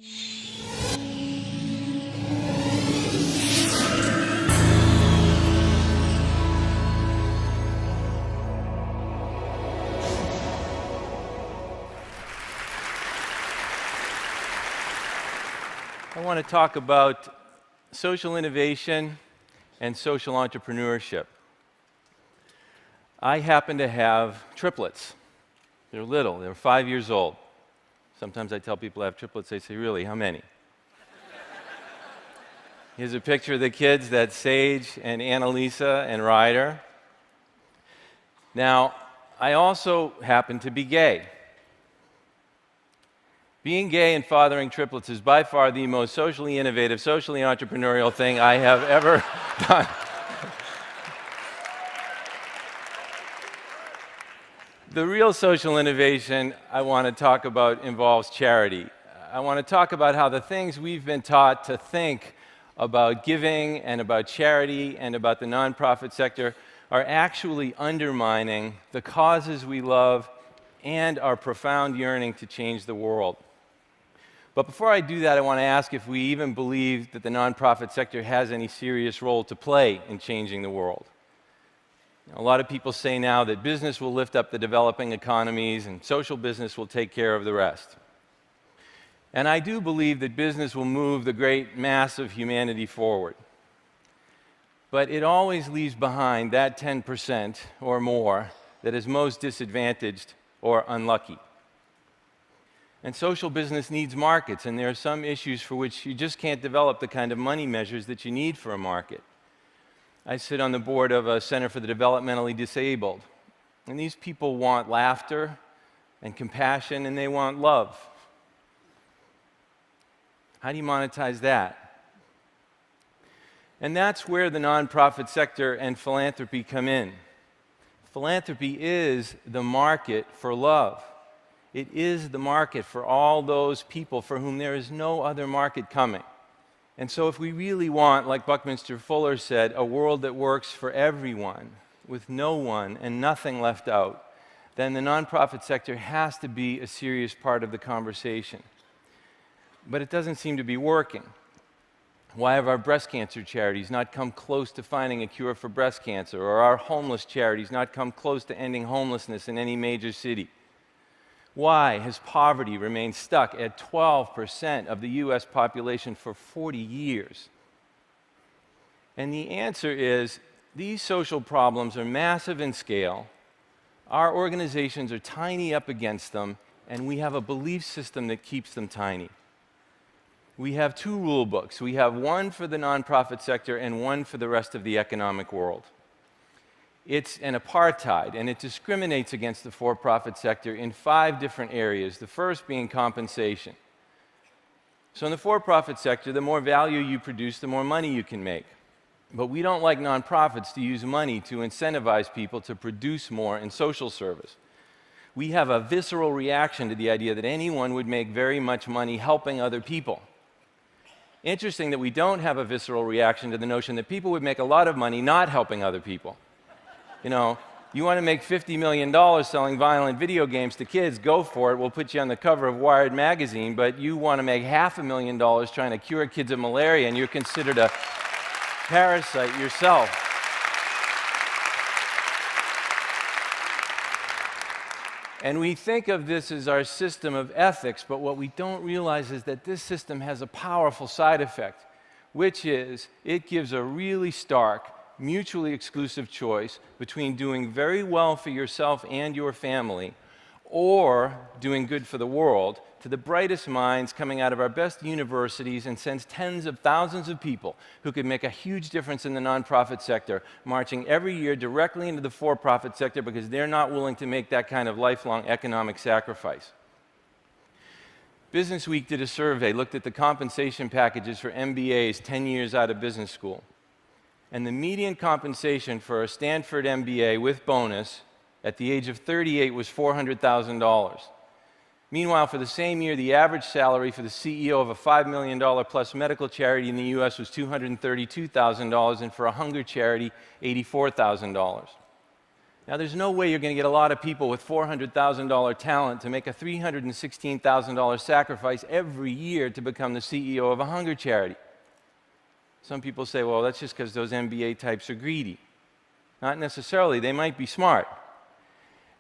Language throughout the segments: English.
I want to talk about social innovation and social entrepreneurship. I happen to have triplets. They're little, they're 5 years old. Sometimes I tell people I have triplets, they say, really, how many? Here's a picture of the kids, that's Sage and Annalisa and Ryder. Now, I also happen to be gay. Being gay and fathering triplets is by far the most socially innovative, socially entrepreneurial thing I have ever done. The real social innovation I want to talk about involves charity. I want to talk about how the things we've been taught to think about giving and about charity and about the nonprofit sector are actually undermining the causes we love and our profound yearning to change the world. But before I do that, I want to ask if we even believe that the nonprofit sector has any serious role to play in changing the world. A lot of people say now that business will lift up the developing economies and social business will take care of the rest. And I do believe that business will move the great mass of humanity forward. But it always leaves behind that 10% or more that is most disadvantaged or unlucky. And social business needs markets, and there are some issues for which you just can't develop the kind of money measures that you need for a market. I sit on the board of a Center for the Developmentally Disabled, and these people want laughter and compassion, and they want love. How do you monetize that? And that's where the nonprofit sector and philanthropy come in. Philanthropy is the market for love. It is the market for all those people for whom there is no other market coming. And so if we really want, like Buckminster Fuller said, a world that works for everyone, with no one and nothing left out, then the nonprofit sector has to be a serious part of the conversation. But it doesn't seem to be working. Why have our breast cancer charities not come close to finding a cure for breast cancer, or our homeless charities not come close to ending homelessness in any major city? Why has poverty remained stuck at 12% of the US population for 40 years? And the answer is, these social problems are massive in scale, our organizations are tiny up against them, and we have a belief system that keeps them tiny. We have two rule books. We have one for the nonprofit sector and one for the rest of the economic world. It's an apartheid, and it discriminates against the for-profit sector in 5 different areas, the first being compensation. So in the for-profit sector, the more value you produce, the more money you can make. But we don't like nonprofits to use money to incentivize people to produce more in social service. We have a visceral reaction to the idea that anyone would make very much money helping other people. Interesting that we don't have a visceral reaction to the notion that people would make a lot of money not helping other people. You know, you want to make $50 million selling violent video games to kids, go for it. We'll put you on the cover of Wired magazine, but you want to make $500,000 trying to cure kids of malaria, and you're considered a parasite yourself. And we think of this as our system of ethics, but what we don't realize is that this system has a powerful side effect, which is it gives a really stark, mutually exclusive choice between doing very well for yourself and your family or doing good for the world to the brightest minds coming out of our best universities, and sends tens of thousands of people who could make a huge difference in the nonprofit sector marching every year directly into the for-profit sector because they're not willing to make that kind of lifelong economic sacrifice. Business Week did a survey, looked at the compensation packages for MBAs 10 years out of business school. And the median compensation for a Stanford MBA with bonus at the age of 38 was $400,000. Meanwhile, for the same year, the average salary for the CEO of a $5 million plus medical charity in the US was $232,000, and for a hunger charity, $84,000. Now, there's no way you're going to get a lot of people with $400,000 talent to make a $316,000 sacrifice every year to become the CEO of a hunger charity. Some people say, well, that's just because those MBA types are greedy. Not necessarily. They might be smart.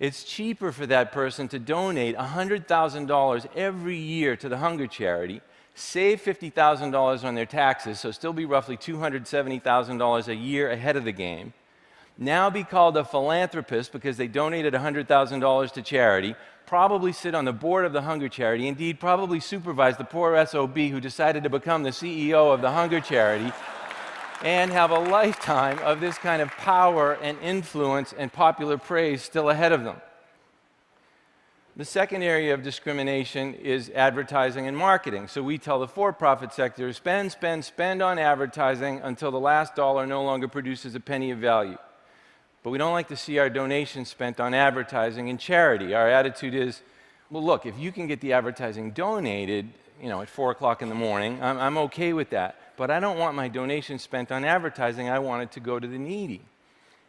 It's cheaper for that person to donate $100,000 every year to the hunger charity, save $50,000 on their taxes, so still be roughly $270,000 a year ahead of the game, now be called a philanthropist because they donated $100,000 to charity, probably sit on the board of the hunger charity, indeed probably supervise the poor SOB who decided to become the CEO of the hunger charity, and have a lifetime of this kind of power and influence and popular praise still ahead of them. The second area of discrimination is advertising and marketing. So we tell the for-profit sector, spend, spend, spend on advertising until the last dollar no longer produces a penny of value. But we don't like to see our donations spent on advertising and charity. Our attitude is, well, look, if you can get the advertising donated, at 4 o'clock in the morning, I'm okay with that. But I don't want my donation spent on advertising. I want it to go to the needy.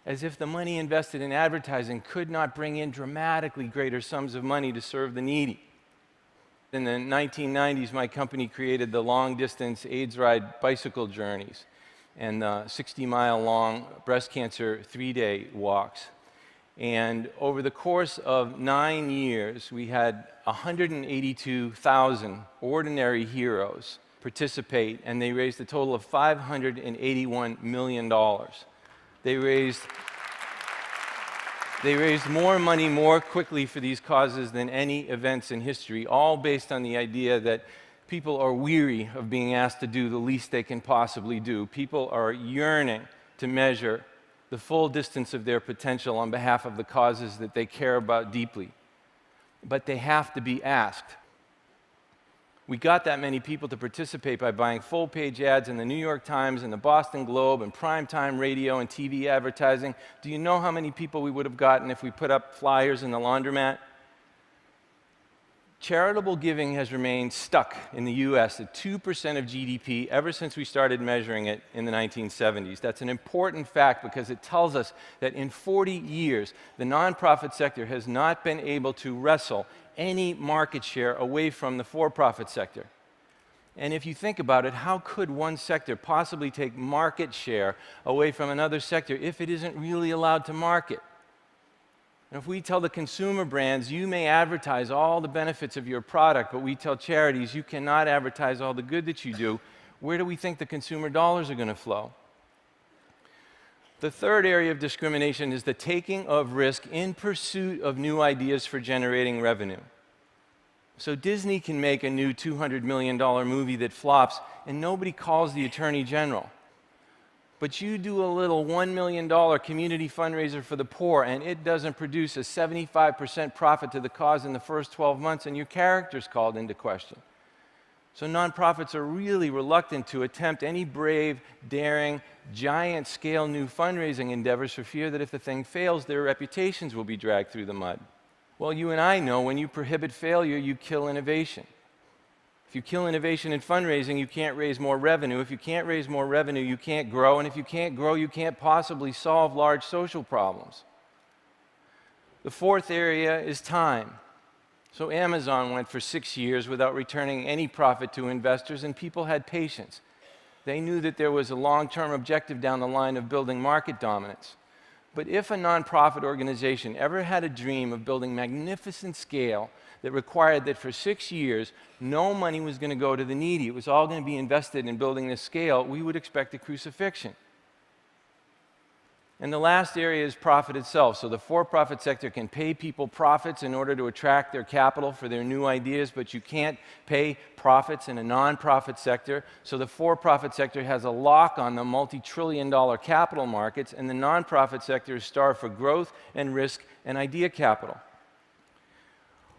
As if the money invested in advertising could not bring in dramatically greater sums of money to serve the needy. In the 1990s, my company created the long-distance AIDS ride bicycle journeys and 60-mile-long breast cancer 3-day walks. And over the course of 9 years, we had 182,000 ordinary heroes participate, and they raised a total of $581 million. They raised more money more quickly for these causes than any events in history, all based on the idea that people are weary of being asked to do the least they can possibly do. People are yearning to measure the full distance of their potential on behalf of the causes that they care about deeply. But they have to be asked. We got that many people to participate by buying full-page ads in the New York Times and the Boston Globe and primetime radio and TV advertising. Do you know how many people we would have gotten if we put up flyers in the laundromat? Charitable giving has remained stuck in the U.S. at 2% of GDP ever since we started measuring it in the 1970s. That's an important fact because it tells us that in 40 years, the nonprofit sector has not been able to wrestle any market share away from the for-profit sector. And if you think about it, how could one sector possibly take market share away from another sector if it isn't really allowed to market? And if we tell the consumer brands, you may advertise all the benefits of your product, but we tell charities, you cannot advertise all the good that you do, where do we think the consumer dollars are going to flow? The third area of discrimination is the taking of risk in pursuit of new ideas for generating revenue. So Disney can make a new $200 million movie that flops, and nobody calls the Attorney General. But you do a little $1 million community fundraiser for the poor, and it doesn't produce a 75% profit to the cause in the first 12 months, and your character's called into question. So nonprofits are really reluctant to attempt any brave, daring, giant-scale new fundraising endeavors for fear that if the thing fails, their reputations will be dragged through the mud. Well, you and I know when you prohibit failure, you kill innovation. If you kill innovation in fundraising, you can't raise more revenue. If you can't raise more revenue, you can't grow. And if you can't grow, you can't possibly solve large social problems. The fourth area is time. So Amazon went for 6 years without returning any profit to investors, and people had patience. They knew that there was a long-term objective down the line of building market dominance. But if a nonprofit organization ever had a dream of building magnificent scale that required that for 6 years, no money was going to go to the needy, it was all going to be invested in building this scale, we would expect a crucifixion. And the last area is profit itself. So the for-profit sector can pay people profits in order to attract their capital for their new ideas, but you can't pay profits in a nonprofit sector. So the for-profit sector has a lock on the multi-trillion-dollar capital markets, and the nonprofit sector is starved for growth and risk and idea capital.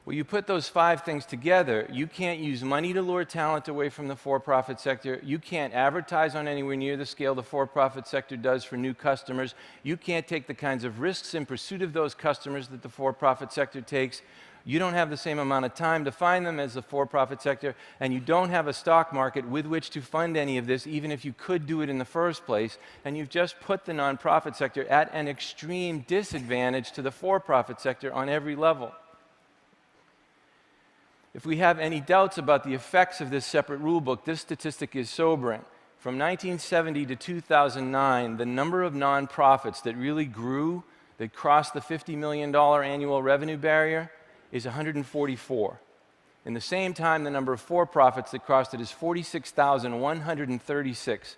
Well, you put those 5 things together, you can't use money to lure talent away from the for-profit sector, you can't advertise on anywhere near the scale the for-profit sector does for new customers, you can't take the kinds of risks in pursuit of those customers that the for-profit sector takes, You don't have the same amount of time to find them as the for-profit sector, and you don't have a stock market with which to fund any of this, even if you could do it in the first place, and you've just put the nonprofit sector at an extreme disadvantage to the for-profit sector on every level. If we have any doubts about the effects of this separate rule book, this statistic is sobering. From 1970 to 2009, the number of nonprofits that really grew, that crossed the $50 million annual revenue barrier, is 144. In the same time, the number of for-profits that crossed it is 46,136.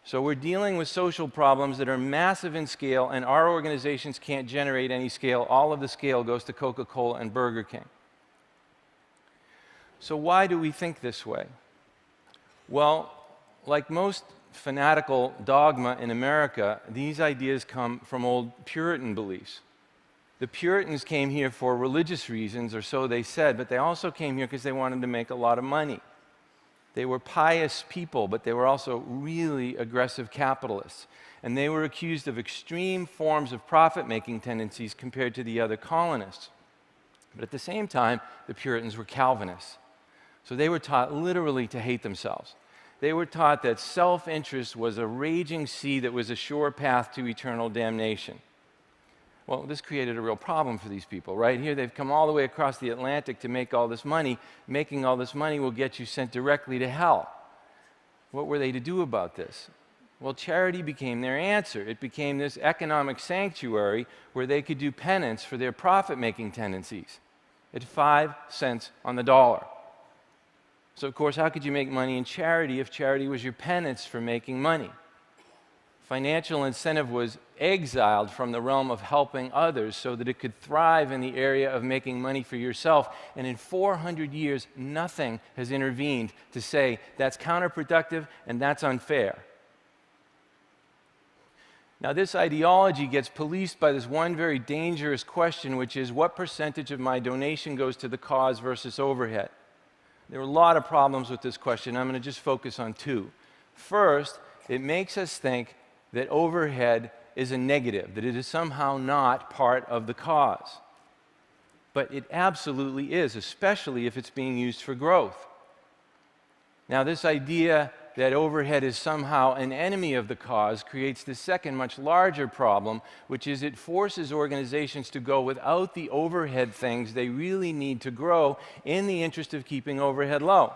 So we're dealing with social problems that are massive in scale, and our organizations can't generate any scale. All of the scale goes to Coca-Cola and Burger King. So why do we think this way? Well, like most fanatical dogma in America, these ideas come from old Puritan beliefs. The Puritans came here for religious reasons, or so they said, but they also came here because they wanted to make a lot of money. They were pious people, but they were also really aggressive capitalists. And they were accused of extreme forms of profit-making tendencies compared to the other colonists. But at the same time, the Puritans were Calvinists. So they were taught literally to hate themselves. They were taught that self-interest was a raging sea that was a sure path to eternal damnation. Well, this created a real problem for these people, right? Here they've come all the way across the Atlantic to make all this money. Making all this money will get you sent directly to hell. What were they to do about this? Well, charity became their answer. It became this economic sanctuary where they could do penance for their profit-making tendencies at 5 cents on the dollar. So, of course, how could you make money in charity if charity was your penance for making money? Financial incentive was exiled from the realm of helping others so that it could thrive in the area of making money for yourself. And in 400 years, nothing has intervened to say that's counterproductive and that's unfair. Now, this ideology gets policed by this one very dangerous question, which is what percentage of my donation goes to the cause versus overhead? There are a lot of problems with this question. I'm going to just focus on two. First, it makes us think that overhead is a negative, that it is somehow not part of the cause. But it absolutely is, especially if it's being used for growth. Now, this idea that overhead is somehow an enemy of the cause creates the second, much larger problem, which is it forces organizations to go without the overhead things they really need to grow in the interest of keeping overhead low.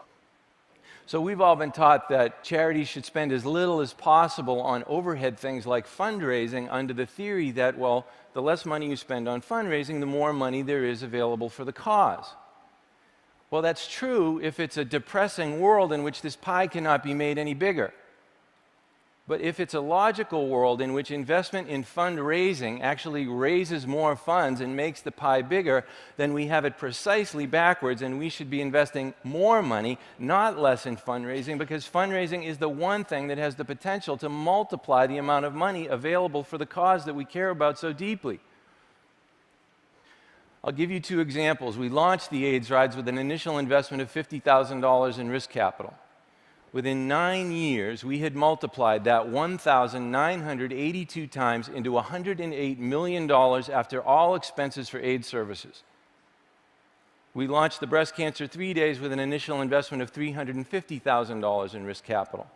So we've all been taught that charities should spend as little as possible on overhead things like fundraising under the theory that, well, the less money you spend on fundraising, the more money there is available for the cause. Well, that's true if it's a depressing world in which this pie cannot be made any bigger. But if it's a logical world in which investment in fundraising actually raises more funds and makes the pie bigger, then we have it precisely backwards, and we should be investing more money, not less, in fundraising, because fundraising is the one thing that has the potential to multiply the amount of money available for the cause that we care about so deeply. I'll give you two examples. We launched the AIDS Rides with an initial investment of $50,000 in risk capital. Within 9 years, we had multiplied that 1,982 times into $108 million after all expenses for AIDS services. We launched the Breast Cancer 3 Days with an initial investment of $350,000 in risk capital.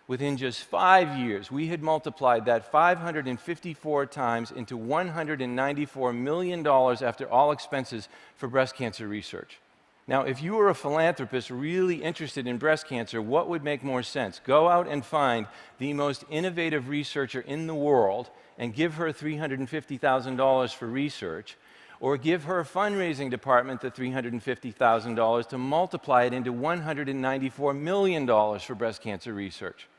Within just 5 years, we had multiplied that 554 times into $194 million after all expenses for breast cancer research. Now, if you were a philanthropist really interested in breast cancer, what would make more sense? Go out and find the most innovative researcher in the world and give her $350,000 for research, or give her fundraising department the $350,000 to multiply it into $194 million for breast cancer research.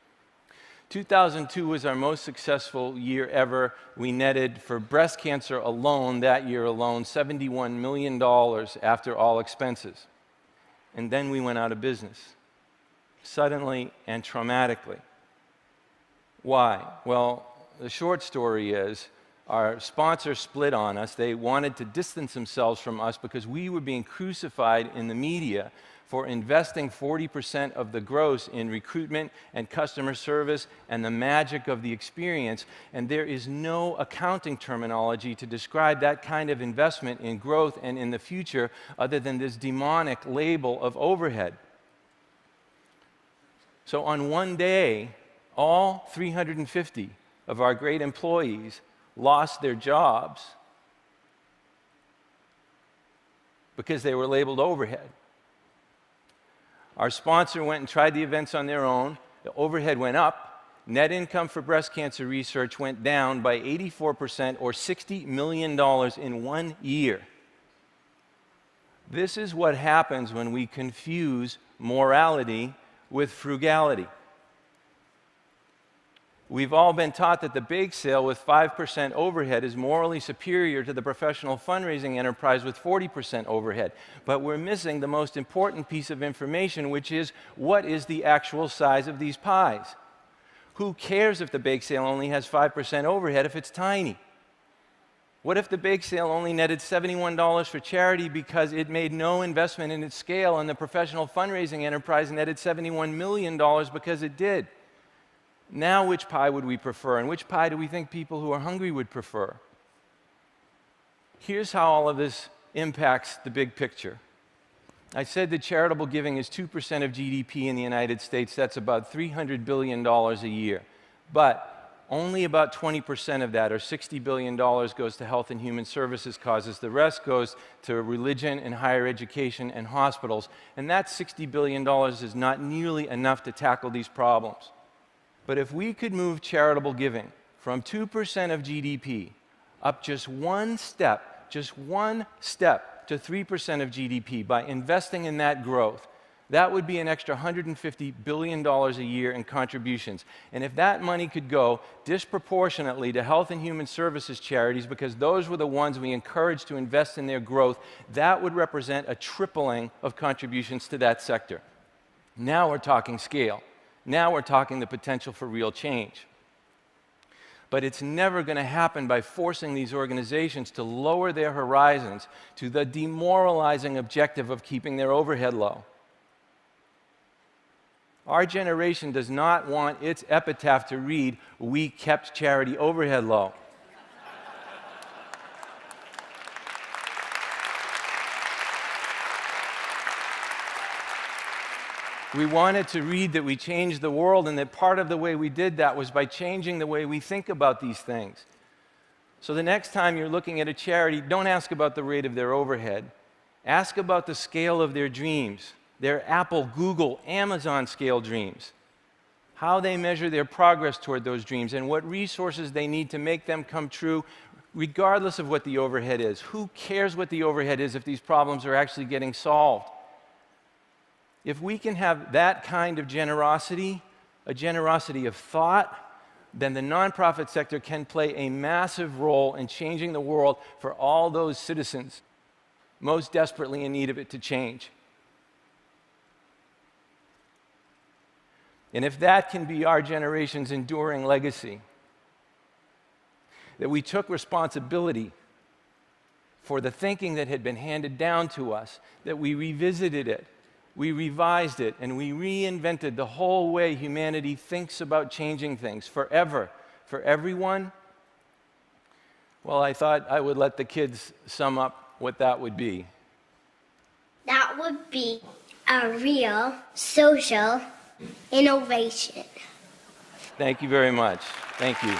2002 was our most successful year ever. We netted for breast cancer alone, that year alone, $71 million after all expenses. And then we went out of business, suddenly and traumatically. Why? Well, the short story is our sponsor split on us. They wanted to distance themselves from us because we were being crucified in the media for investing 40% of the gross in recruitment and customer service and the magic of the experience, and there is no accounting terminology to describe that kind of investment in growth and in the future other than this demonic label of overhead. So on one day, all 350 of our great employees lost their jobs because they were labeled overhead. Our sponsor went and tried the events on their own. The overhead went up. Net income for breast cancer research went down by 84%, or $60 million in 1 year. This is what happens when we confuse morality with frugality. We've all been taught that the bake sale with 5% overhead is morally superior to the professional fundraising enterprise with 40% overhead. But we're missing the most important piece of information, which is, what is the actual size of these pies? Who cares if the bake sale only has 5% overhead if it's tiny? What if the bake sale only netted $71 for charity because it made no investment in its scale, and the professional fundraising enterprise netted $71 million because it did? Now, which pie would we prefer, and which pie do we think people who are hungry would prefer? Here's how all of this impacts the big picture. I said that charitable giving is 2% of GDP in the United States. That's about $300 billion a year. But only about 20% of that, or $60 billion, goes to health and human services causes. The rest goes to religion and higher education and hospitals. And that $60 billion is not nearly enough to tackle these problems. But if we could move charitable giving from 2% of GDP up just one step to 3% of GDP by investing in that growth, that would be an extra $150 billion a year in contributions. And if that money could go disproportionately to health and human services charities, because those were the ones we encouraged to invest in their growth, that would represent a tripling of contributions to that sector. Now we're talking scale. Now we're talking the potential for real change. But it's never going to happen by forcing these organizations to lower their horizons to the demoralizing objective of keeping their overhead low. Our generation does not want its epitaph to read, "We kept charity overhead low." We wanted to read that we changed the world, and that part of the way we did that was by changing the way we think about these things. So the next time you're looking at a charity, don't ask about the rate of their overhead. Ask about the scale of their dreams, their Apple, Google, Amazon scale dreams, how they measure their progress toward those dreams, and what resources they need to make them come true, regardless of what the overhead is. Who cares what the overhead is if these problems are actually getting solved? If we can have that kind of generosity, a generosity of thought, then the nonprofit sector can play a massive role in changing the world for all those citizens most desperately in need of it to change. And if that can be our generation's enduring legacy, that we took responsibility for the thinking that had been handed down to us, that we revisited it, we revised it, and we reinvented the whole way humanity thinks about changing things forever, for everyone, well, I thought I would let the kids sum up what that would be. That would be a real social innovation. Thank you very much. Thank you.